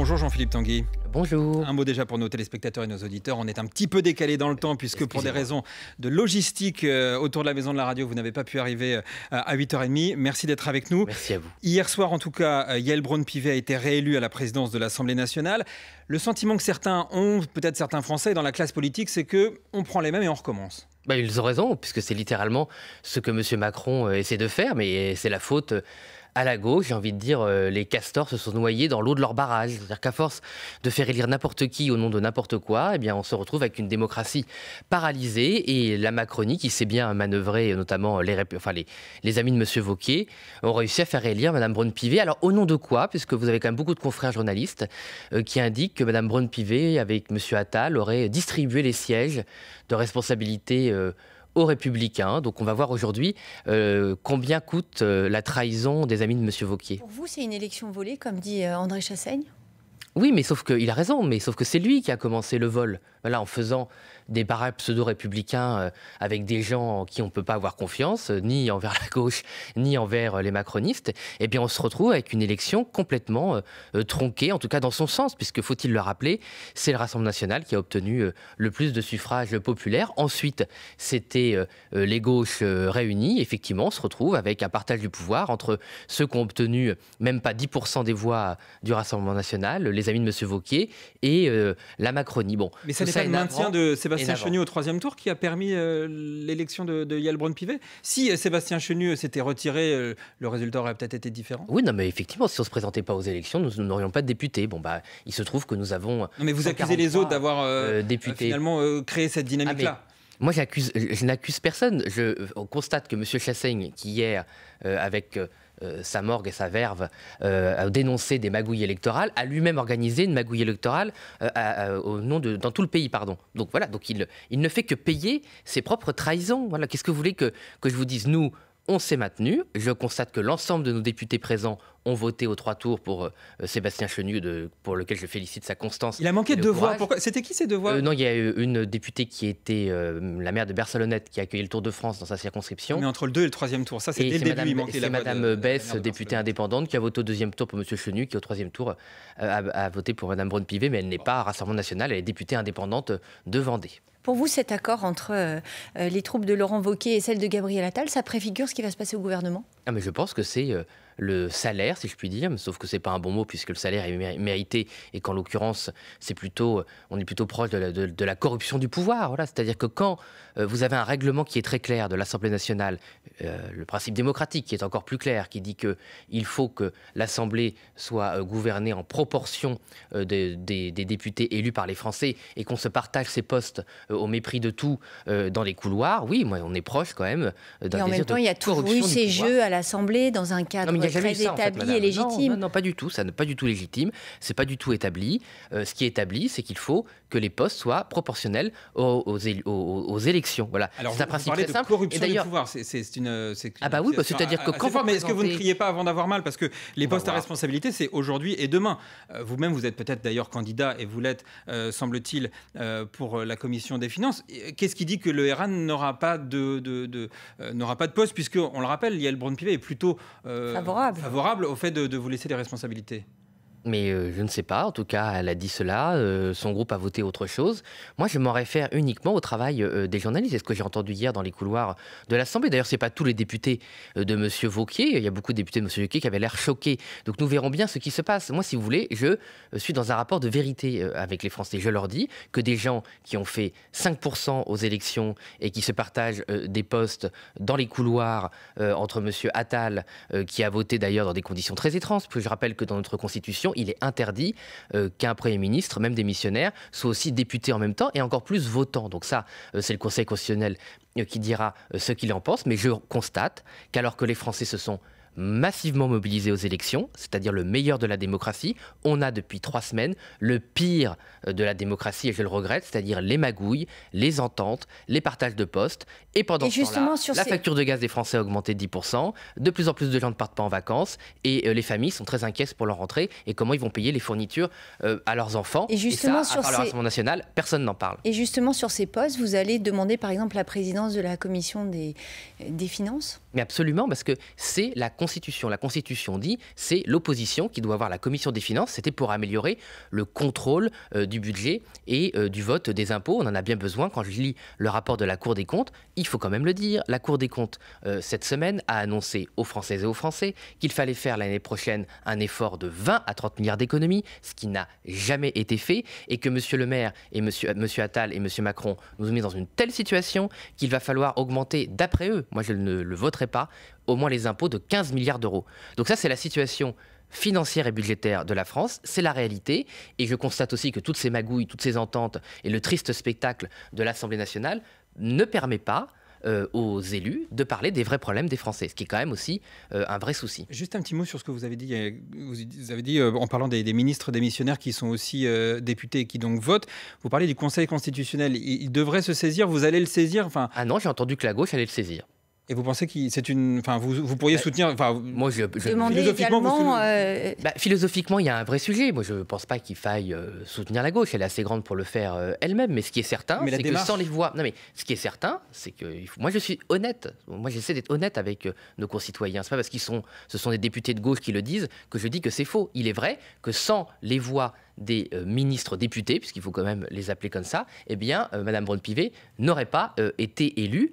Bonjour Jean-Philippe Tanguy. Bonjour. Un mot déjà pour nos téléspectateurs et nos auditeurs. On est un petit peu décalé dans le temps puisque pour des raisons de logistique autour de la maison de la radio, vous n'avez pas pu arriver à 8h30. Merci d'être avec nous. Merci à vous. Hier soir, en tout cas, Yaël Braun-Pivet a été réélue à la présidence de l'Assemblée nationale. Le sentiment que certains ont, peut-être certains Français dans la classe politique, c'est qu'on prend les mêmes et on recommence. Ils ont raison, puisque c'est littéralement ce que M. Macron essaie de faire, mais c'est la faute à la gauche. J'ai envie de dire, les castors se sont noyés dans l'eau de leur barrage. C'est-à-dire qu'à force de faire élire n'importe qui au nom de n'importe quoi, on se retrouve avec une démocratie paralysée. Et la Macronie, qui sait bien manœuvrer, notamment les amis de M. Wauquiez, ont réussi à faire élire Mme Braun-Pivet. Alors, au nom de quoi? Puisque vous avez quand même beaucoup de confrères journalistes qui indiquent que Mme Braun-Pivet, avec M. Attal, aurait distribué les sièges de responsabilité aux Républicains. Donc on va voir aujourd'hui combien coûte la trahison des amis de M. Wauquiez. Pour vous, c'est une élection volée, comme dit André Chassaigne? Oui, mais sauf qu'il a raison, mais sauf que c'est lui qui a commencé le vol. Voilà, en faisant des barrages pseudo-républicains avec des gens en qui on ne peut pas avoir confiance, ni envers la gauche, ni envers les macronistes, on se retrouve avec une élection complètement tronquée, en tout cas dans son sens, puisque, faut-il le rappeler, c'est le Rassemblement national qui a obtenu le plus de suffrages populaires. Ensuite, c'était les gauches réunies. Effectivement, on se retrouve avec un partage du pouvoir entre ceux qui ont obtenu même pas 10% des voix du Rassemblement national, les amis de M. Wauquiez, et la Macronie. Bon, mais ça n'est pas le maintien de Sébastien Chenu au troisième tour qui a permis l'élection de Yaël Braun-Pivet. Si Sébastien Chenu s'était retiré, le résultat aurait peut-être été différent. Oui, non, mais effectivement, si on ne se présentait pas aux élections, nous n'aurions pas de députés. Il se trouve que nous avons... Non, mais vous accusez les autres d'avoir finalement créé cette dynamique-là. Moi, je n'accuse personne. On constate que M. Chassaigne, qui hier, avec sa morgue et sa verve, a dénoncé des magouilles électorales, a lui-même organisé une magouille électorale dans tout le pays. Donc voilà, il ne fait que payer ses propres trahisons. Voilà. Qu'est-ce que vous voulez que je vous dise? Nous, on s'est maintenu. Je constate que l'ensemble de nos députés présents ont voté aux 3 tours pour Sébastien Chenu, pour lequel je félicite sa constance. Il a manqué de 2 voix. C'était qui ces 2 voix? Non, il y a une députée qui était la maire de Barcelonnette, qui a accueilli le Tour de France dans sa circonscription. Mais entre le 2 et le 3e tour, ça c'est dès le début, il manquait la voix. C'est Mme Besse, députée indépendante, qui a voté au 2e tour pour M. Chenu, qui au 3e tour a voté pour Mme Braun-Pivet, mais elle n'est pas à Rassemblement national, elle est députée indépendante de Vendée. Pour vous, cet accord entre les troupes de Laurent Wauquiez et celles de Gabriel Attal, ça préfigure ce qui va se passer au gouvernement? Mais je pense que c'est le salaire, si je puis dire, sauf que c'est pas un bon mot puisque le salaire est mérité et qu'en l'occurrence, on est plutôt proche de la corruption du pouvoir. Voilà. C'est-à-dire que quand vous avez un règlement qui est très clair de l'Assemblée nationale, le principe démocratique qui est encore plus clair, qui dit qu'il faut que l'Assemblée soit gouvernée en proportion des députés élus par les Français et qu'on se partage ces postes au mépris de tout dans les couloirs, oui, moi, on est proche quand même d'un désir de corruption. Et en même temps, il y a toujours eu ces jeux à l'Assemblée dans un cadre très établi et légitime. Non, pas du tout. Ça n'est pas du tout légitime. C'est pas du tout établi. Ce qui est établi, c'est qu'il faut que les postes soient proportionnels aux élections. Voilà. Alors, c'est un principe très simple. Corruption du pouvoir. C'est-à-dire que quand vous mais est-ce que vous ne criez pas avant d'avoir mal? Parce que les postes à responsabilité, c'est aujourd'hui et demain. Vous-même, vous êtes peut-être d'ailleurs candidat et vous l'êtes, semble-t-il, pour la commission des finances. Qu'est-ce qui dit que le RN n'aura pas de poste, puisque on le rappelle, Yaël Braun-Pivet est plutôt favorable au fait de vous laisser des responsabilités? Mais je ne sais pas, en tout cas, elle a dit cela, son groupe a voté autre chose. Moi, je m'en réfère uniquement au travail des journalistes. C'est ce que j'ai entendu hier dans les couloirs de l'Assemblée. D'ailleurs, ce n'est pas tous les députés de M. Wauquiez. Il y a beaucoup de députés de M. Wauquiez qui avaient l'air choqués. Donc nous verrons bien ce qui se passe. Moi, si vous voulez, je suis dans un rapport de vérité avec les Français. Je leur dis que des gens qui ont fait 5% aux élections et qui se partagent des postes dans les couloirs entre M. Attal, qui a voté d'ailleurs dans des conditions très étranges, parce que je rappelle que dans notre Constitution, il est interdit qu'un Premier ministre, même démissionnaire, soit aussi député en même temps et encore plus votant. Donc ça, c'est le Conseil constitutionnel qui dira ce qu'il en pense. Mais je constate qu'alors que les Français se sont massivement mobilisés aux élections, c'est-à-dire le meilleur de la démocratie, on a depuis 3 semaines le pire de la démocratie, et je le regrette, c'est-à-dire les magouilles, les ententes, les partages de postes. Et pendant ce temps-là, la facture de gaz des Français a augmenté de 10%, de plus en plus de gens ne partent pas en vacances, et les familles sont très inquiètes pour leur rentrée, et comment ils vont payer les fournitures à leurs enfants. Et justement, ça, à part le Rassemblement national, personne n'en parle. Et justement, sur ces postes, vous allez demander par exemple la présidence de la commission des finances? Mais absolument, parce que c'est la Constitution. La Constitution dit c'est l'opposition qui doit avoir la commission des finances. C'était pour améliorer le contrôle du budget et du vote des impôts. On en a bien besoin. Quand je lis le rapport de la Cour des comptes, il faut quand même le dire, la Cour des comptes, cette semaine, a annoncé aux Françaises et aux Français qu'il fallait faire l'année prochaine un effort de 20 à 30 milliards d'économies, ce qui n'a jamais été fait, et que M. Le Maire et M. Attal et M. Macron nous ont mis dans une telle situation qu'il va falloir augmenter, d'après eux, moi je ne le voterai pas, au moins les impôts de 15 milliards d'euros. Donc ça, c'est la situation financière et budgétaire de la France, c'est la réalité. Et je constate aussi que toutes ces magouilles, toutes ces ententes et le triste spectacle de l'Assemblée nationale ne permet pas aux élus de parler des vrais problèmes des Français, ce qui est quand même aussi un vrai souci. Juste un petit mot sur ce que vous avez dit. Vous avez dit, en parlant des ministres démissionnaires qui sont aussi députés et qui donc votent, vous parlez du Conseil constitutionnel. Il devrait se saisir, vous allez le saisir Ah non, j'ai entendu que la gauche allait le saisir. Et vous pensez que c'est une, enfin, vous pourriez soutenir, enfin, moi philosophiquement, il y a un vrai sujet. Moi, je ne pense pas qu'il faille soutenir la gauche. Elle est assez grande pour le faire elle-même. Mais ce qui est certain, c'est que sans les voix, non mais ce qui est certain, c'est que moi, je suis honnête. Moi, j'essaie d'être honnête avec nos concitoyens. C'est pas parce ce sont des députés de gauche qui le disent que je dis que c'est faux. Il est vrai que sans les voix des ministres députés, puisqu'il faut quand même les appeler comme ça, eh bien, Madame Braun-Pivet n'aurait pas été élue.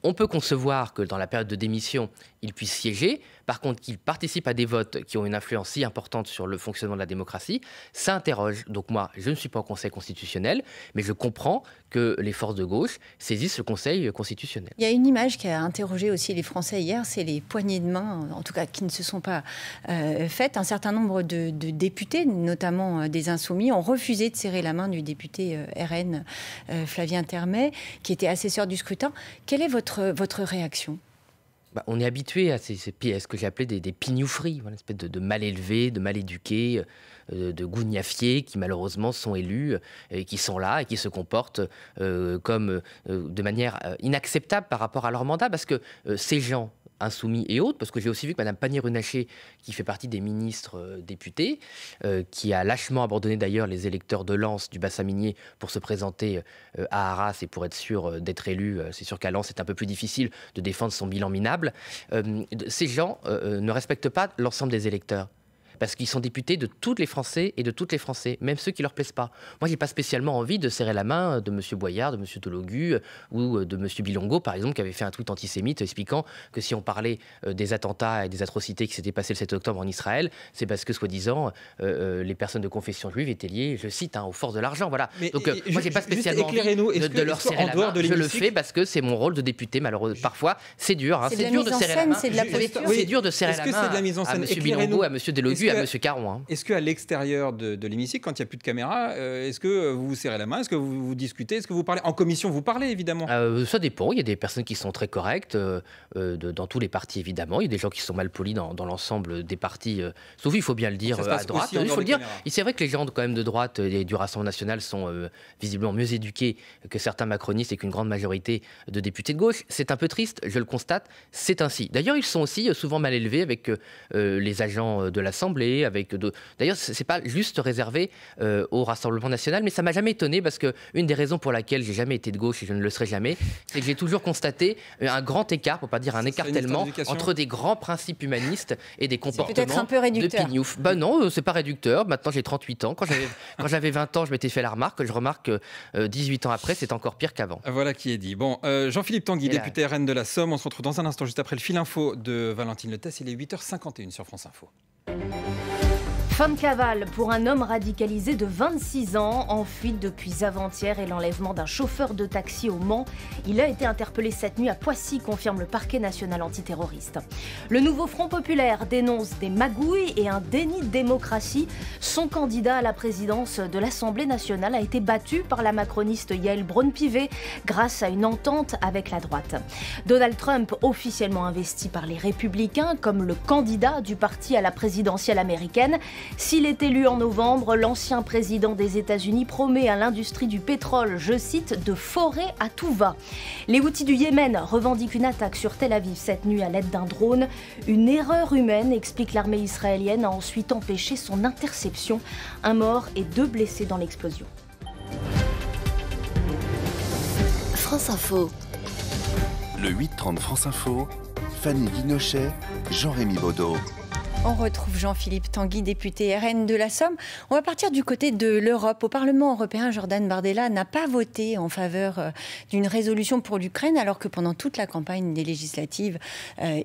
On peut concevoir que dans la période de démission, il puisse siéger. Par contre, qu'il participe à des votes qui ont une influence si importante sur le fonctionnement de la démocratie, ça interroge. Donc moi, je ne suis pas au Conseil constitutionnel, mais je comprends que les forces de gauche saisissent le Conseil constitutionnel. Il y a une image qui a interrogé aussi les Français hier, c'est les poignées de main, en tout cas qui ne se sont pas faites. Un certain nombre de députés, notamment des Insoumis, ont refusé de serrer la main du député RN Flavien Termet, qui était assesseur du scrutin. Quelle est votre réaction ? On est habitué à ce que j'ai appelé des pignoufries, une espèce de mal élevés, de mal éduqués, de gougnafiers qui malheureusement sont élus, et qui sont là et qui se comportent de manière inacceptable par rapport à leur mandat, parce que ces gens insoumis et autres, parce que j'ai aussi vu que Mme Pannier-Runacher, qui fait partie des ministres députés, qui a lâchement abandonné d'ailleurs les électeurs de Lens, du bassin minier, pour se présenter à Arras et pour être sûr d'être élu. C'est sûr qu'à Lens, c'est un peu plus difficile de défendre son bilan minable. Ces gens ne respectent pas l'ensemble des électeurs, parce qu'ils sont députés de tous les Français et de toutes les Français, même ceux qui ne leur plaisent pas. Moi, je n'ai pas spécialement envie de serrer la main de M. Boyard, de M. Tologu ou de M. Bilongo, par exemple, qui avait fait un tweet antisémite expliquant que si on parlait des attentats et des atrocités qui s'étaient passées le 7 octobre en Israël, c'est parce que, soi-disant, les personnes de confession juive étaient liées, je cite, aux forces de l'argent. Voilà. Donc, moi, je n'ai pas spécialement envie de leur serrer la main. Je le fais parce que c'est mon rôle de député, malheureusement. Parfois, c'est dur. C'est dur de serrer la main. C'est dur de serrer la main à M. Bilongo, à M. Delogu, à M. Caron. Est-ce qu'à l'extérieur de l'hémicycle, quand il n'y a plus de caméra, est-ce que vous vous serrez la main? Est-ce que vous discutez? Est-ce que vous parlez? En commission, vous parlez, évidemment. Ça dépend. Il y a des personnes qui sont très correctes dans tous les partis, évidemment. Il y a des gens qui sont mal polis dans l'ensemble des partis. Sauf, il faut bien le dire, à droite. Il faut le dire. C'est vrai que les gens quand même de droite et du Rassemblement national sont visiblement mieux éduqués que certains macronistes et qu'une grande majorité de députés de gauche. C'est un peu triste, je le constate. C'est ainsi. D'ailleurs, ils sont aussi souvent mal élevés avec les agents de l'Assemblée. D'ailleurs, c'est pas juste réservé au Rassemblement national, mais ça m'a jamais étonné, parce que une des raisons pour laquelle j'ai jamais été de gauche et je ne le serai jamais, c'est que j'ai toujours constaté un grand écart, pour pas dire un écartèlement, entre des grands principes humanistes et des comportements peut-être un peu réducteur. De pignouf. Non, c'est pas réducteur. Maintenant, j'ai 38 ans. Quand j'avais 20 ans, je m'étais fait la remarque. Je remarque que 18 ans après, c'est encore pire qu'avant. Voilà qui est dit. Bon, Jean-Philippe Tanguy, député RN de la Somme. On se retrouve dans un instant, juste après le fil info de Valentine Letès. Il est 8h51 sur France Info. Fin de cavale pour un homme radicalisé de 26 ans, en fuite depuis avant-hier et l'enlèvement d'un chauffeur de taxi au Mans. Il a été interpellé cette nuit à Poissy, confirme le parquet national antiterroriste. Le nouveau Front populaire dénonce des magouilles et un déni de démocratie. Son candidat à la présidence de l'Assemblée nationale a été battu par la macroniste Yael Braun-Pivet grâce à une entente avec la droite. Donald Trump, officiellement investi par les Républicains comme le candidat du parti à la présidentielle américaine. S'il est élu en novembre, l'ancien président des États-Unis promet à l'industrie du pétrole, je cite, de forer à tout va. Les Houthis du Yémen revendiquent une attaque sur Tel Aviv cette nuit à l'aide d'un drone. Une erreur humaine, explique l'armée israélienne, a ensuite empêché son interception. Un mort et 2 blessés dans l'explosion. France Info. Le 8-30 France Info, Fanny Guinochet, Jean-Rémy Baudot. On retrouve Jean-Philippe Tanguy, député RN de la Somme. On va partir du côté de l'Europe. Au Parlement européen, Jordan Bardella n'a pas voté en faveur d'une résolution pour l'Ukraine, alors que pendant toute la campagne des législatives,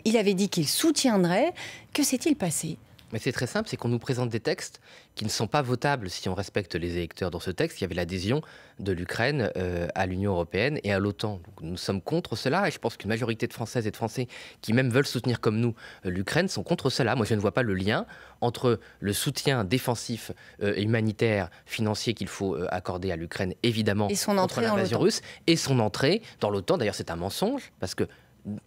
il avait dit qu'il soutiendrait. Que s'est-il passé ? Mais c'est très simple, c'est qu'on nous présente des textes qui ne sont pas votables si on respecte les électeurs. Dans ce texte, il y avait l'adhésion de l'Ukraine à l'Union européenne et à l'OTAN. Donc nous sommes contre cela et je pense qu'une majorité de Françaises et de Français qui même veulent soutenir comme nous l'Ukraine sont contre cela. Moi, je ne vois pas le lien entre le soutien défensif et humanitaire, financier qu'il faut accorder à l'Ukraine, évidemment, et son entrée contre l'invasion russe, et son entrée dans l'OTAN. D'ailleurs, c'est un mensonge parce que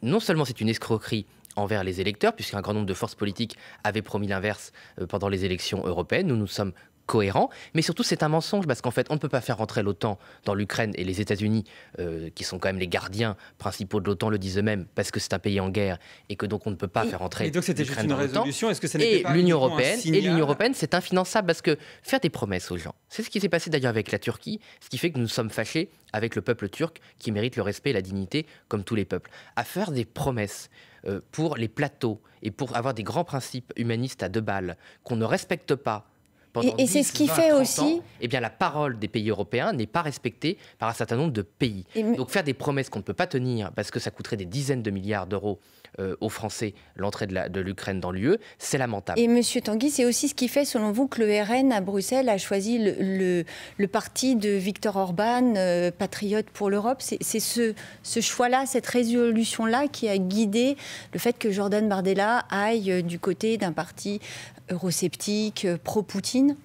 non seulement c'est une escroquerie envers les électeurs, puisqu'un grand nombre de forces politiques avaient promis l'inverse pendant les élections européennes. Nous sommes cohérents, mais surtout c'est un mensonge, parce qu'en fait on ne peut pas faire rentrer l'OTAN dans l'Ukraine, et les États-Unis, qui sont quand même les gardiens principaux de l'OTAN, le disent eux-mêmes, parce que c'est un pays en guerre, et que donc on ne peut pas faire rentrer l'Ukraine. Et donc c'était juste une résolution, est-ce que ça n'était pas l'Union européenne, et l'Union européenne, c'est infinançable, parce que faire des promesses aux gens, c'est ce qui s'est passé d'ailleurs avec la Turquie, ce qui fait que nous sommes fâchés avec le peuple turc, qui mérite le respect et la dignité, comme tous les peuples. À faire des promesses pour les plateaux et pour avoir des grands principes humanistes à 2 balles qu'on ne respecte pas pendant 10, c'est ce qui 20, fait 30 aussi ans, eh bien la parole des pays européens n'est pas respectée par un certain nombre de pays. Donc faire des promesses qu'on ne peut pas tenir parce que ça coûterait des dizaines de milliards d'euros aux Français l'entrée de l'Ukraine dans l'UE, c'est lamentable. Et Monsieur Tanguy, c'est aussi ce qui fait, selon vous, que le RN à Bruxelles a choisi le parti de Viktor Orban, patriote pour l'Europe. C'est ce choix-là, cette résolution-là qui a guidé le fait que Jordan Bardella aille du côté d'un parti eurosceptique, pro-Poutine ?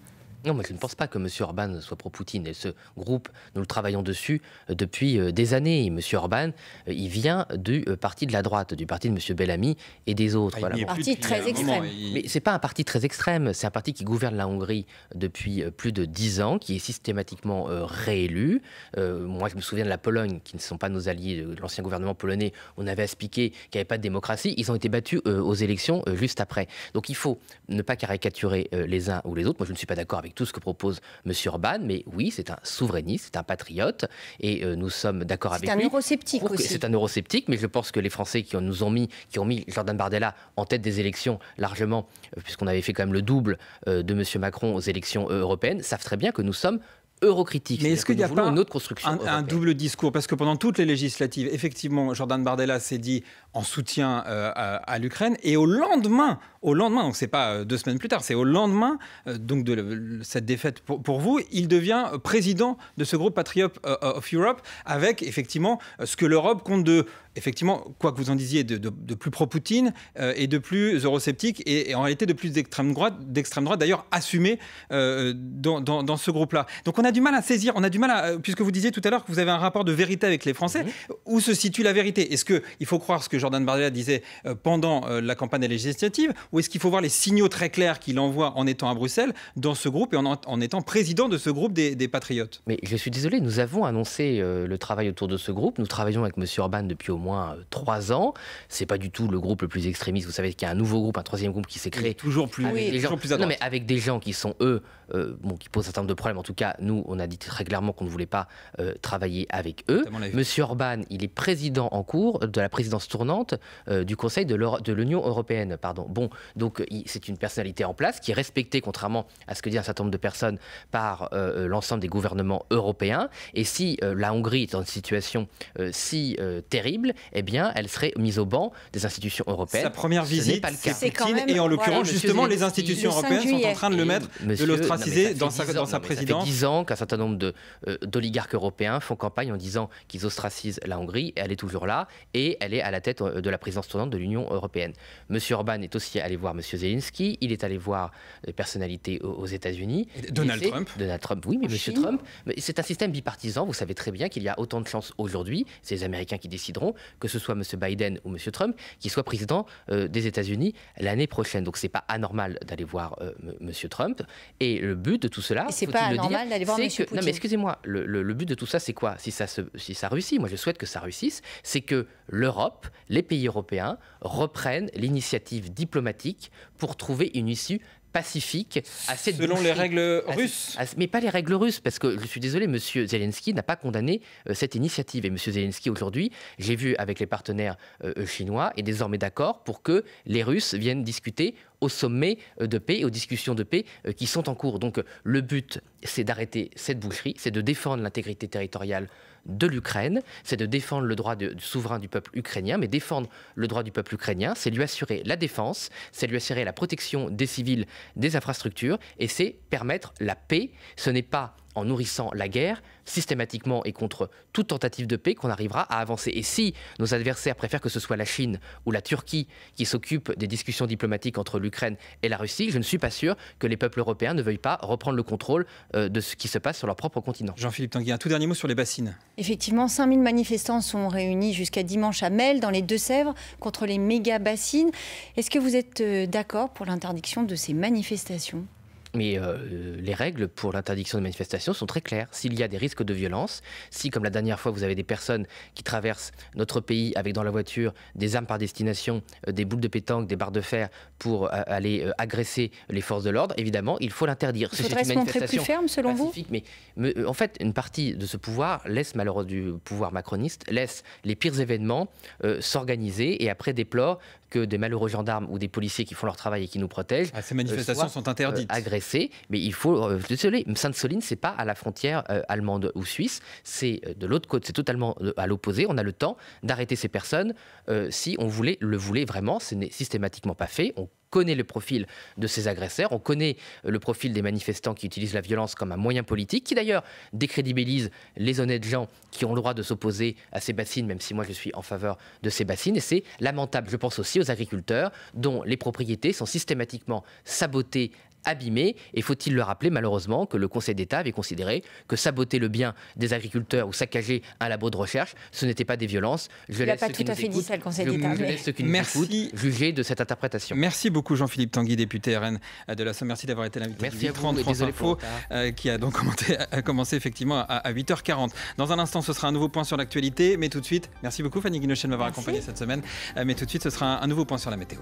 Non, moi je ne pense pas que M. Orban soit pro-Poutine. Et ce groupe, nous le travaillons dessus depuis des années. Et M. Orban, il vient du parti de la droite, du parti de M. Bellamy et des autres. Un parti très extrême. Mais ce n'est pas un parti très extrême. C'est un parti qui gouverne la Hongrie depuis plus de 10 ans, qui est systématiquement réélu. Moi, je me souviens de la Pologne, qui ne sont pas nos alliés, de l'ancien gouvernement polonais. On avait expliqué qu'il n'y avait pas de démocratie. Ils ont été battus aux élections juste après. Donc il faut ne pas caricaturer les uns ou les autres. Moi, je ne suis pas d'accord avec tout ce que propose M. Orban, mais oui, c'est un souverainiste, c'est un patriote, et nous sommes d'accord avec lui. C'est un eurosceptique aussi. C'est un eurosceptique, mais je pense que les Français qui ont mis Jordan Bardella en tête des élections largement, puisqu'on avait fait quand même le double de M. Macron aux élections européennes, savent très bien que nous sommes eurocritique. Mais est-ce qu'il n'y a pas une autre construction un double discours ? Parce que pendant toutes les législatives, effectivement, Jordan Bardella s'est dit en soutien à l'Ukraine, et au lendemain, donc c'est pas 2 semaines plus tard, c'est au lendemain donc de cette défaite pour vous, il devient président de ce groupe Patriot of Europe, avec effectivement ce que l'Europe compte de, effectivement, quoi que vous en disiez, de plus pro-Poutine et de plus eurosceptique, et en réalité de plus d'extrême droite d'ailleurs assumé dans ce groupe-là. Donc on a du mal à saisir, puisque vous disiez tout à l'heure que vous avez un rapport de vérité avec les Français, où se situe la vérité ? Est-ce qu'il faut croire ce que Jordan Bardella disait pendant la campagne législative, ou est-ce qu'il faut voir les signaux très clairs qu'il envoie en étant à Bruxelles dans ce groupe et en étant président de ce groupe des Patriotes ? Mais je suis désolé, nous avons annoncé le travail autour de ce groupe. Nous travaillons avec M. Orban depuis au moins 3 ans. C'est pas du tout le groupe le plus extrémiste. Vous savez qu'il y a un nouveau groupe, un 3e groupe qui s'est créé. Toujours plus à droite. Non, mais avec des gens qui sont, eux, qui posent un certain nombre de problèmes. En tout cas, nous, on a dit très clairement qu'on ne voulait pas travailler avec eux. M. Orban, il est président en cours de la présidence tournante du Conseil de l'Union européenne. Bon, donc c'est une personnalité en place qui est respectée, contrairement à ce que dit un certain nombre de personnes, par l'ensemble des gouvernements européens. Et si la Hongrie est dans une situation si terrible, eh bien, elle serait mise au banc des institutions européennes. Sa première visite, pas le cas. c'est Poutine, et en l'occurrence, justement, les institutions européennes sont en train de le mettre, de l'ostraciser dans sa présidence. Ça fait 10 ans qu'un certain nombre d'oligarques européens font campagne en disant qu'ils ostracisent la Hongrie. Elle est toujours là et elle est à la tête de la présidence tournante de l'Union européenne. M. Orban est aussi allé voir M. Zelensky, il est allé voir des personnalités aux États-Unis. Donald Trump, oui, mais M. Trump, c'est un système bipartisan. Vous savez très bien qu'il y a autant de chances aujourd'hui, c'est les Américains qui décideront, que ce soit M. Biden ou M. Trump, qui soit président des États-Unis l'année prochaine. Donc c'est pas anormal d'aller voir M. Trump. Et le but de tout cela, c'est pas anormal d'aller voir M. Poutine. Non, mais excusez-moi, le but de tout ça, c'est quoi ? Si ça réussit, moi je souhaite que ça réussisse, c'est que l'Europe, les pays européens reprennent l'initiative diplomatique pour trouver une issue pacifique à cette selon les règles russes. Mais pas les règles russes, parce que je suis désolé, M. Zelensky n'a pas condamné cette initiative. Et M. Zelensky, aujourd'hui, j'ai vu avec les partenaires chinois, est désormais d'accord pour que les Russes viennent discuter au sommet de paix et aux discussions de paix qui sont en cours. Donc le but, c'est d'arrêter cette boucherie, c'est de défendre l'intégrité territoriale de l'Ukraine, c'est de défendre le droit souverain du peuple ukrainien, mais défendre le droit du peuple ukrainien, c'est lui assurer la défense, c'est lui assurer la protection des civils, des infrastructures, et c'est permettre la paix. Ce n'est pas en nourrissant la guerre, systématiquement et contre toute tentative de paix, qu'on arrivera à avancer. Et si nos adversaires préfèrent que ce soit la Chine ou la Turquie qui s'occupent des discussions diplomatiques entre l'Ukraine et la Russie, je ne suis pas sûr que les peuples européens ne veuillent pas reprendre le contrôle de ce qui se passe sur leur propre continent. Jean-Philippe Tanguy, un tout dernier mot sur les bassines. Effectivement, 5000 manifestants sont réunis jusqu'à dimanche à Melle, dans les Deux-Sèvres, contre les méga-bassines. Est-ce que vous êtes d'accord pour l'interdiction de ces manifestations ? Mais les règles pour l'interdiction de manifestation sont très claires. S'il y a des risques de violence, si, comme la dernière fois, vous avez des personnes qui traversent notre pays avec dans la voiture des armes par destination, des boules de pétanque, des barres de fer pour aller agresser les forces de l'ordre, évidemment, il faut l'interdire. Il faudrait se montrer plus ferme, selon vous ? Mais en fait, une partie de ce pouvoir malheureusement du pouvoir macroniste, laisse les pires événements s'organiser et après déplore que des malheureux gendarmes ou des policiers qui font leur travail et qui nous protègent ces manifestations sont interdites. Agressés, mais il faut désolé, Sainte-Soline, c'est pas à la frontière allemande ou suisse, c'est de l'autre côté, c'est totalement à l'opposé. On a le temps d'arrêter ces personnes si on le voulait vraiment. Ce n'est systématiquement pas fait. On connaît le profil de ces agresseurs, on connaît le profil des manifestants qui utilisent la violence comme un moyen politique, qui d'ailleurs décrédibilise les honnêtes gens qui ont le droit de s'opposer à ces bassines, même si moi je suis en faveur de ces bassines. Et c'est lamentable. Je pense aussi aux agriculteurs dont les propriétés sont systématiquement sabotées, abîmés. Et faut-il le rappeler, malheureusement, que le Conseil d'État avait considéré que saboter le bien des agriculteurs ou saccager un labo de recherche, ce n'était pas des violences. Il n'a pas tout à fait dit ça, le Conseil d'État. Je laisse ceux qui nous écoutent juger de cette interprétation. Merci beaucoup, Jean-Philippe Tanguy, député RN de la Somme. Merci d'avoir été l'invité. Merci à vous. France Info, qui a donc commencé effectivement à 8h40. Dans un instant, ce sera un nouveau point sur l'actualité, mais tout de suite, merci beaucoup Fanny Guinochen de m'avoir accompagné cette semaine. Mais tout de suite, ce sera un nouveau point sur la météo.